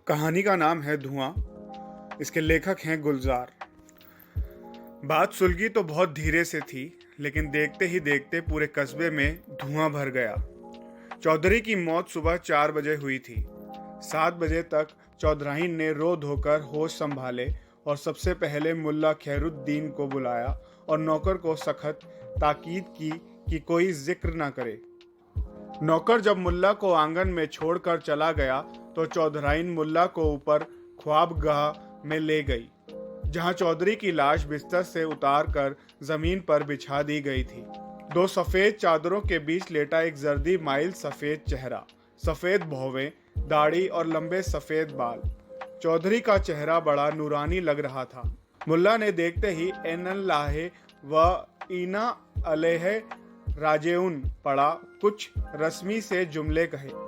कहानी का नाम है धुआं। इसके लेखक हैं गुलजार। बात सुलगी तो बहुत धीरे से थी, लेकिन देखते ही देखते पूरे कस्बे में धुआं भर गया। चौधरी की मौत सुबह 4 बजे हुई थी। 7 बजे तक चौधराइन ने रो धोकर होश संभाले और सबसे पहले मुल्ला खैरुद्दीन को बुलाया और नौकर को सख्त ताकीद की कि कोई जिक्र ना करे। नौकर जब मुल्ला को आंगन में छोड़कर चला गया तो चौधराइन मुल्ला को ऊपर ख्वाबगाह में ले गई, जहां चौधरी की लाश बिस्तर से उतार कर जमीन पर बिछा दी गई थी। दो सफेद चादरों के बीच लेटा एक जर्दी माइल सफेद चेहरा, सफेद भौवें, दाढ़ी और लंबे सफेद बाल। चौधरी का चेहरा बड़ा नूरानी लग रहा था। मुल्ला ने देखते ही एनल्लाहे व इना अलैह राजेउन पढ़ा, कुछ रस्मी से जुमले कहे।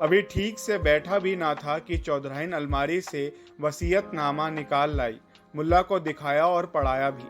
अभी ठीक से बैठा भी ना था कि चौधराइन अलमारी से वसीयतनामा निकाल लाई, मुल्ला को दिखाया और पढ़ाया भी।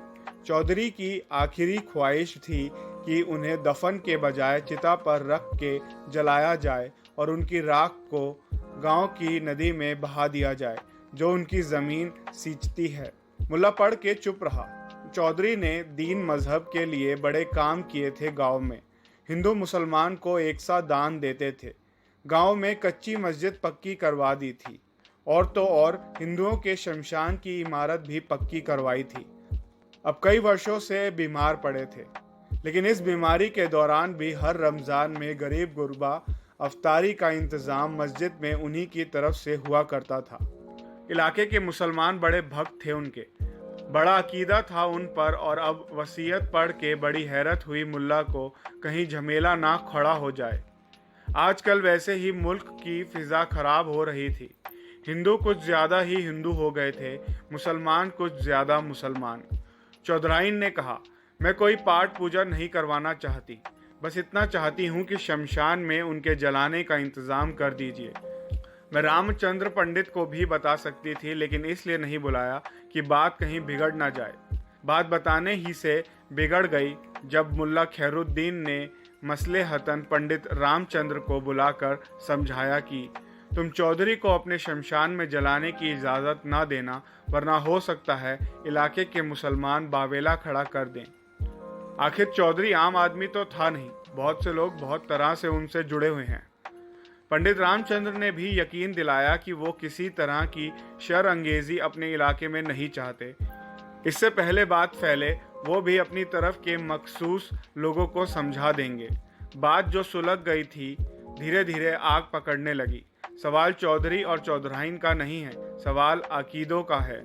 चौधरी की आखिरी ख्वाहिश थी कि उन्हें दफन के बजाय चिता पर रख के जलाया जाए और उनकी राख को गांव की नदी में बहा दिया जाए, जो उनकी जमीन सींचती है। मुल्ला पढ़ के चुप रहा। चौधरी ने दीन मजहब के लिए बड़े काम किए थे। गांव में हिंदू मुसलमान को एक साथ दान देते थे। गांव में कच्ची मस्जिद पक्की करवा दी थी और तो और हिंदुओं के शमशान की इमारत भी पक्की करवाई थी। अब कई वर्षों से बीमार पड़े थे, लेकिन इस बीमारी के दौरान भी हर रमज़ान में गरीब गुरबा अफ्तारी का इंतज़ाम मस्जिद में उन्हीं की तरफ से हुआ करता था। इलाके के मुसलमान बड़े भक्त थे उनके, बड़ा अकीदा था उन पर, और अब वसीयत पढ़ के बड़ी हैरत हुई मुल्ला को कहीं झमेला ना खड़ा हो जाए। आजकल वैसे ही मुल्क की फिजा खराब हो रही थी। हिंदू कुछ ज़्यादा ही हिंदू हो गए थे, मुसलमान कुछ ज़्यादा मुसलमान। चौधराइन ने कहा, मैं कोई पाठ पूजा नहीं करवाना चाहती, बस इतना चाहती हूँ कि शमशान में उनके जलाने का इंतज़ाम कर दीजिए। मैं रामचंद्र पंडित को भी बता सकती थी, लेकिन इसलिए नहीं बुलाया कि बात कहीं बिगड़ ना जाए। बात बताने ही से बिगड़ गई जब मुल्ला खैरुद्दीन ने मसलेहतन पंडित रामचंद्र को बुलाकर समझाया कि तुम चौधरी को अपने शमशान में जलाने की इजाज़त ना देना, वरना हो सकता है इलाके के मुसलमान बावेला खड़ा कर दें। आखिर चौधरी आम आदमी तो था नहीं, बहुत से लोग बहुत तरह से उनसे जुड़े हुए हैं। पंडित रामचंद्र ने भी यकीन दिलाया कि वो किसी तरह की शर अंगेजी अपने इलाके में नहीं चाहते। इससे पहले बात फैले, वो भी अपनी तरफ के मखसूस लोगों को समझा देंगे। बात जो सुलग गई थी धीरे धीरे आग पकड़ने लगी। सवाल चौधरी और चौधराइन का नहीं है, सवाल अकीदों का है।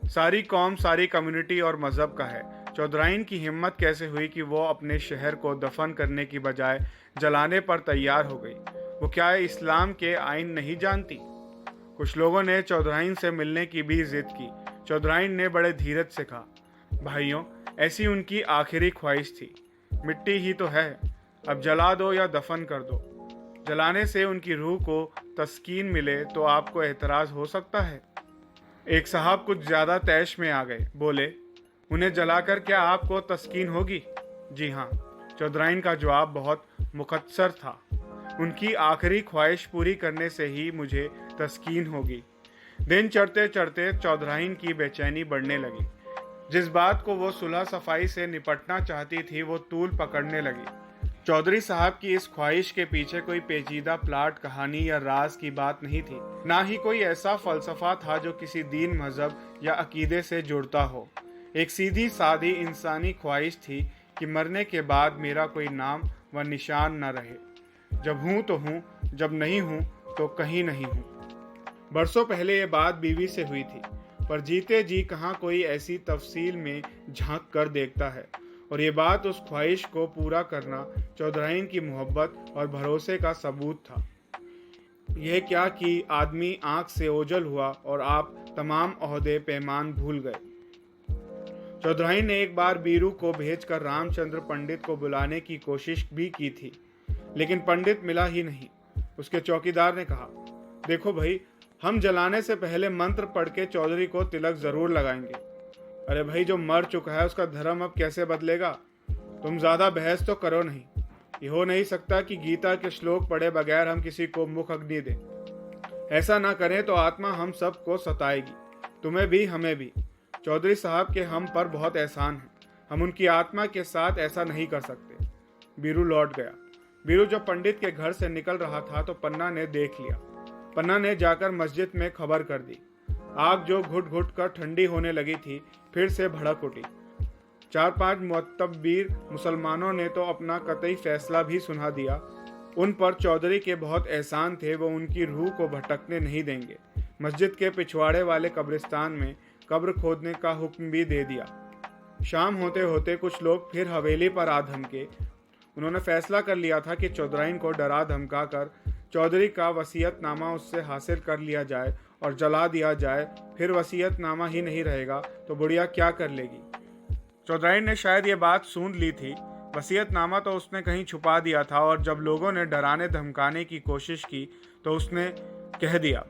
सारी कौम, सारी कम्युनिटी और मज़हब का है। चौधराइन की हिम्मत कैसे हुई कि वो अपने शहर को दफन करने की बजाय जलाने पर तैयार हो गई। वो क्या इस्लाम के आइन नहीं जानती? कुछ लोगों ने चौधराइन से मिलने की भी जिद की। चौधराइन ने बड़े धीरज से कहा, भाइयों, ऐसी उनकी आखिरी ख्वाहिश थी। मिट्टी ही तो है, अब जला दो या दफन कर दो। जलाने से उनकी रूह को तस्कीन मिले तो आपको एतराज़ हो सकता है। एक साहब कुछ ज़्यादा तैश में आ गए, बोले, उन्हें जलाकर क्या आपको तस्कीन होगी? जी हाँ। चौधराइन का जवाब बहुत मुखत्सर था। उनकी आखिरी ख्वाहिश पूरी करने से ही मुझे तस्कीन होगी। दिन चढ़ते चढ़ते चौधराइन की बेचैनी बढ़ने लगी। जिस बात को वो सुलह सफाई से निपटना चाहती थी, वो तूल पकड़ने लगी। चौधरी साहब की इस ख्वाहिश के पीछे कोई पेचीदा प्लाट, कहानी या राज की बात नहीं थी। ना ही कोई ऐसा फलसफा था जो किसी दीन, मजहब या अकीदे से जुड़ता हो। एक सीधी सादी इंसानी ख्वाहिश थी कि मरने के बाद मेरा कोई नाम व निशान न रहे। जब हूँ तो हूँ, जब नहीं हूँ तो कहीं नहीं हूँ। बरसों पहले ये बात बीवी से हुई थी, पर जीते जी कहाँ कोई ऐसी तफसील में झांक कर देखता है। और ये बात, उस ख्वाहिश को पूरा करना, चौधराइन की मोहब्बत और भरोसे का सबूत था। यह क्या कि आदमी आंख से ओझल हुआ और आप तमाम ओहदे पैमान भूल गए। चौधराइन ने एक बार बीरू को भेजकर रामचंद्र पंडित को बुलाने की कोशिश भी की थी, लेकिन पंडित मिला ही नहीं। उसके चौकीदार ने कहा, देखो भाई, हम जलाने से पहले मंत्र पढ़ के चौधरी को तिलक जरूर लगाएंगे। अरे भाई, जो मर चुका है उसका धर्म अब कैसे बदलेगा? तुम ज्यादा बहस तो करो नहीं। ये हो नहीं सकता कि गीता के श्लोक पढ़े बगैर हम किसी को मुख अग्नि दें। ऐसा ना करें तो आत्मा हम सबको सताएगी, तुम्हें भी हमें भी। चौधरी साहब के हम पर बहुत एहसान है, हम उनकी आत्मा के साथ ऐसा नहीं कर सकते। बीरू लौट गया। बीरू जब पंडित के घर से निकल रहा था तो पन्ना ने देख लिया। पन्ना ने जाकर मस्जिद में खबर कर दी। आग जो घुट घुट कर ठंडी होने लगी थी फिर से भड़क उठी। 4-5 मुअत्तबीर मुसलमानों ने तो अपना कतई फैसला भी सुना दिया। उन पर चौधरी के बहुत एहसान थे, वो उनकी रूह को भटकने नहीं देंगे। मस्जिद के पिछवाड़े वाले कब्रिस्तान में कब्र खोदने का हुक्म भी दे दिया। शाम होते होते कुछ लोग फिर हवेली पर आ धमके। उन्होंने फैसला कर लिया था कि चौधराइन को डरा धमका कर चौधरी का वसीयतनामा उससे हासिल कर लिया जाए और जला दिया जाए। फिर वसीयतनामा ही नहीं रहेगा तो बुढ़िया क्या कर लेगी। चौधराइन ने शायद ये बात सूंघ ली थी। वसीयतनामा तो उसने कहीं छुपा दिया था और जब लोगों ने डराने धमकाने की कोशिश की तो उसने कह दिया,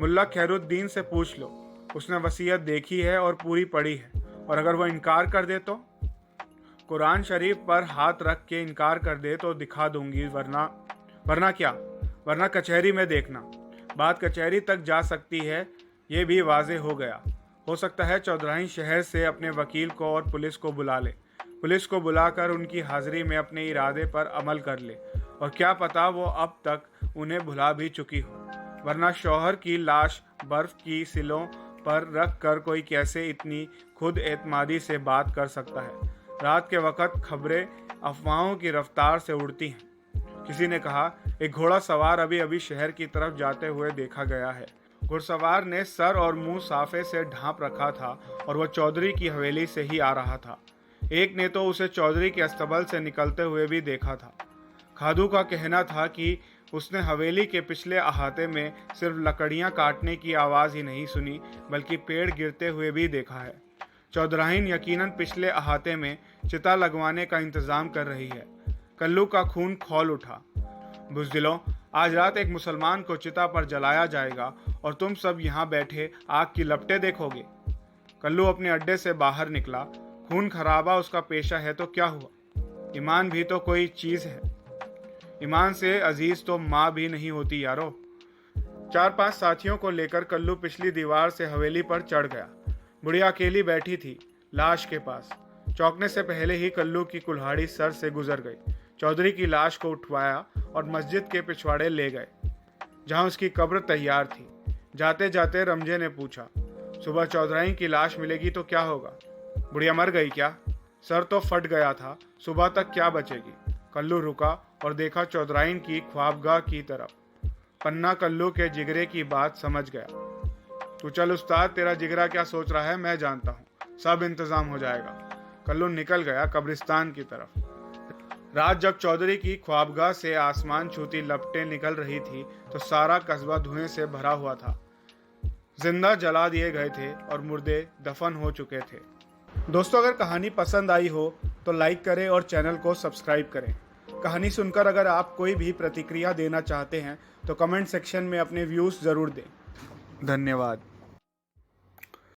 मुल्ला खैरुद्दीन से पूछ लो, उसने वसीयत देखी है और पूरी पढ़ी है, और अगर वो इनकार कर दे तो कुरान शरीफ पर हाथ रख के इनकार कर दे तो दिखा दूंगी, वरना क्या, वरना कचहरी में देखना। बात कचहरी तक जा सकती है, ये भी वाजे हो गया। हो सकता है चौधराइन शहर से अपने वकील को और पुलिस को बुला ले, पुलिस को बुलाकर उनकी हाजिरी में अपने इरादे पर अमल कर ले, और क्या पता वो अब तक उन्हें भुला भी चुकी हो। वरना शौहर की लाश बर्फ की सिलों पर रख कर कोई कैसे इतनी खुद एतमादी से बात कर सकता है। रात के वक्त खबरें अफवाहों की रफ्तार से उड़ती हैं। किसी ने कहा, एक घोड़ा सवार अभी अभी शहर की तरफ जाते हुए देखा गया है। घुड़सवार ने सर और मुंह साफे से ढांप रखा था और वह चौधरी की हवेली से ही आ रहा था। एक ने तो उसे चौधरी के अस्तबल से निकलते हुए भी देखा था। खादू का कहना था कि उसने हवेली के पिछले अहाते में सिर्फ लकड़ियां काटने की आवाज़ ही नहीं सुनी, बल्कि पेड़ गिरते हुए भी देखा है। चौधराइन यकीनन पिछले अहाते में चिता लगवाने का इंतज़ाम कर रही है। कल्लू का खून खौल उठा। बुज़दिलों, आज रात एक मुसलमान को चिता पर जलाया जाएगा और तुम सब यहाँ बैठे आग की लपटें देखोगे। कल्लू अपने अड्डे से बाहर निकला। खून खराबा उसका पेशा है तो क्या हुआ, ईमान भी तो कोई चीज़ है। ईमान से अजीज तो माँ भी नहीं होती यारो। 4-5 साथियों को लेकर कल्लू पिछली दीवार से हवेली पर चढ़ गया। बुढ़िया अकेली बैठी थी लाश के पास। चौंकने से पहले ही कल्लू की कुल्हाड़ी सर से गुजर गई। चौधरी की लाश को उठवाया और मस्जिद के पिछवाड़े ले गए, जहां उसकी कब्र तैयार थी। जाते जाते रमजे ने पूछा, सुबह चौधराइन की लाश मिलेगी तो क्या होगा? बुढ़िया मर गई क्या? सर तो फट गया था, सुबह तक क्या बचेगी? कल्लू रुका और देखा चौधराइन की ख्वाबगाह की तरफ। पन्ना कल्लू के जिगरे की बात समझ गया। तू चल उस्ताद, तेरा जिगरा क्या सोच रहा है मैं जानता हूँ, सब इंतजाम हो जाएगा। कल्लू निकल गया कब्रिस्तान की तरफ। रात जब चौधरी की ख्वाबगाह से आसमान छूती लपटें निकल रही थी तो सारा कस्बा धुएं से भरा हुआ था। जिंदा जला दिए गए थे और मुर्दे दफन हो चुके थे। दोस्तों, अगर कहानी पसंद आई हो तो लाइक करें और चैनल को सब्सक्राइब करें। कहानी सुनकर अगर आप कोई भी प्रतिक्रिया देना चाहते हैं तो कमेंट सेक्शन में अपने व्यूज़ ज़रूर दें। धन्यवाद।